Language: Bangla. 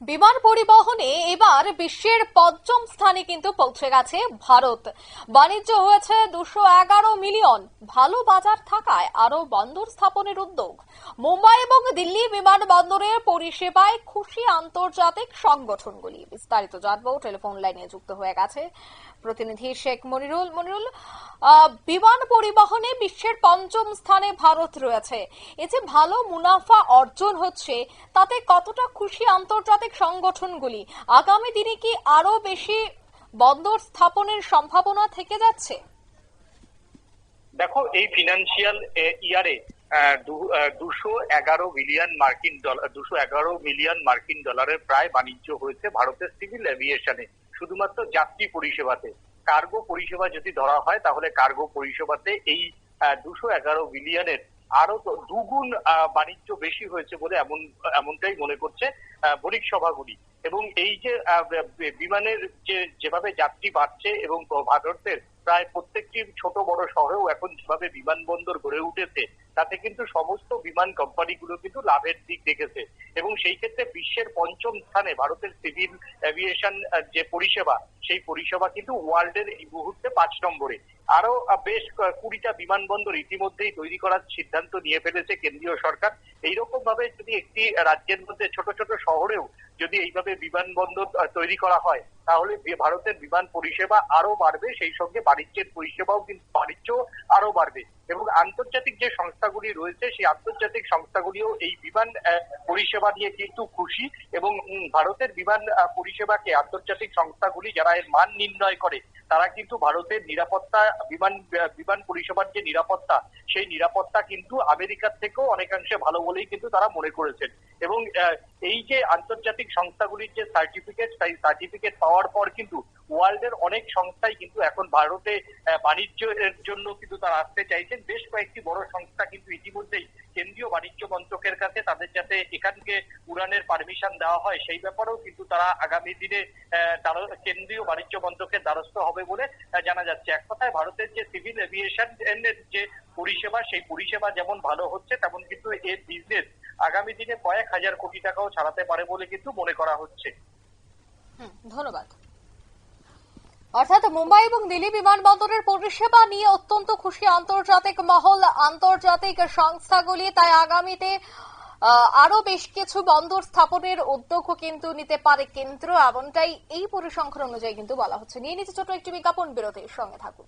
বিমান পরিবহনে এবার বিশ্বের পঞ্চম স্থানে কিন্তু পৌঁছে গেছে ভারত। বাণিজ্য হয়েছে 211 মিলিয়ন। ভালো বাজার থাকায় আরো বন্দর স্থাপনের উদ্যোগ। মুম্বাই এবং দিল্লি বিমানবন্দরের পরিষেবায় খুশি আন্তর্জাতিক সংগঠনগুলি। বিস্তারিত জানবো, টেলিফোন লাইনে যুক্ত হয়ে গেছে প্রতিনিধি শেখ মনিরুল। বিমান পরিবহনে বিশ্বের পঞ্চম স্থানে ভারত রয়েছে। এই যে ভালো মুনাফা অর্জন হচ্ছে, তাতে কতটা খুশি আন্তর্জাতিক সংগঠনগুলি? আগামী দিনে কি আরো বেশি বন্দর স্থাপনের সম্ভাবনা থেকে যাচ্ছে? দেখো, এই ফিনান্সিয়াল ইয়ারে 211 মিলিয়ন মার্কিন ডলারের প্রায় বাণিজ্য হয়েছে ভারতের সিভিল এভিয়েশনে, শুধুমাত্র যাত্রী পরিষেবাতে। কার্গো পরিষেবা যদি ধরা হয় তাহলে কার্গো পরিষেবাতে এই 211 বিলিয়নের আরো দুগুণ বাণিজ্য বেশি হয়েছে বলে এমনটাই মনে করছে বণিক সভাগুলি। এবং এই যে বিমানের যেভাবে যাত্রী বাড়ছে এবং ভারতের প্রায় প্রত্যেকটি ছোট বড় শহরেও এখন যেভাবে বিমানবন্দর গড়ে উঠেছে, তাতে কিন্তু সমস্ত বিমান কোম্পানিগুলো কিন্তু লাভের দিক দেখেছে। এবং সেই ক্ষেত্রে বিশ্বের পঞ্চম স্থানে ভারতের সিভিল এভিয়েশন যে পরিষেবা, সেই পরিষেবা কিন্তু ওয়ার্ল্ডের এই মুহূর্তে 5 নম্বরে। আরো বেশ 20টা বিমানবন্দর ইতিমধ্যেই তৈরি করার সিদ্ধান্ত নিয়ে ফেলেছে কেন্দ্রীয় সরকার। এইরকম ভাবে যদি একটি রাজ্যের মধ্যে ছোট ছোট শহরেও যদি এইভাবে বিমানবন্দর তৈরি করা হয়, তাহলে ভারতের বিমান পরিষেবা আরো বাড়বে, সেই সঙ্গে বাণিজ্যের পরিষেবাও কিন্তু বাণিজ্য আরো বাড়বে। এবং আন্তর্জাতিক যে সংস্থাগুলি রয়েছে, সেই আন্তর্জাতিক সংস্থাগুলিও এই বিমান পরিষেবা নিয়ে কিন্তু খুশি। এবং ভারতের বিমান পরিষেবাকে আন্তর্জাতিক সংস্থাগুলি যারা এর মান নির্ণয় করে, তারা কিন্তু ভারতের নিরাপত্তা, বিমান পরিষেবার যে নিরাপত্তা, সেই নিরাপত্তা কিন্তু আমেরিকার থেকেও অনেকাংশে ভালো বলেই কিন্তু তারা মনে করেছেন। এবং এই যে আন্তর্জাতিক সংস্থাগুলির যে সার্টিফিকেট, সেই সার্টিফিকেট পাওয়ার পর কিন্তু ওয়ার্ল্ডের অনেক সংস্থাই কিন্তু এখন ভারতে বাণিজ্যের জন্য কিন্তু তারা আসতে চাইছেন। বেশ কয়েকটি বড় সংস্থা কিন্তু ইতিমধ্যেই কেন্দ্রীয় বাণিজ্য মন্ত্রকের কাছে তাদের যাতে এখানকে উড়ানের পারমিশন দেওয়া হয়, সেই ব্যাপারেও কিন্তু তারা আগামী দিনে কেন্দ্রীয় বাণিজ্য মন্ত্রকের দ্বারস্থ হবে বলে জানা যাচ্ছে। এক কথায় ভারতের যে সিভিল এভিয়েশন এর যে পরিষেবা, সেই পরিষেবা যেমন ভালো হচ্ছে, তেমন কিন্তু এর বিজনেস আগামী দিনে কয়েক হাজার কোটি টাকাও ছাড়াতে পারে বলে কিন্তু মনে করা হচ্ছে। ধন্যবাদ। অর্থাৎ মুম্বাই এবং দিল্লি বিমানবন্দরের পরিষেবা নিয়ে অত্যন্ত খুশি আন্তর্জাতিক মহল, আন্তর্জাতিক সংস্থাগুলি। তাই আগামীতে আরো বেশ কিছু বন্দর স্থাপনের উদ্যোগও কিন্তু নিতে পারে কেন্দ্র, এমনটাই এই পরিসংখ্যান অনুযায়ী কিন্তু বলা হচ্ছে। নিয়ে নিচ্ছে ছোট একটি বিজ্ঞাপন বিরতির, সঙ্গে থাকুন।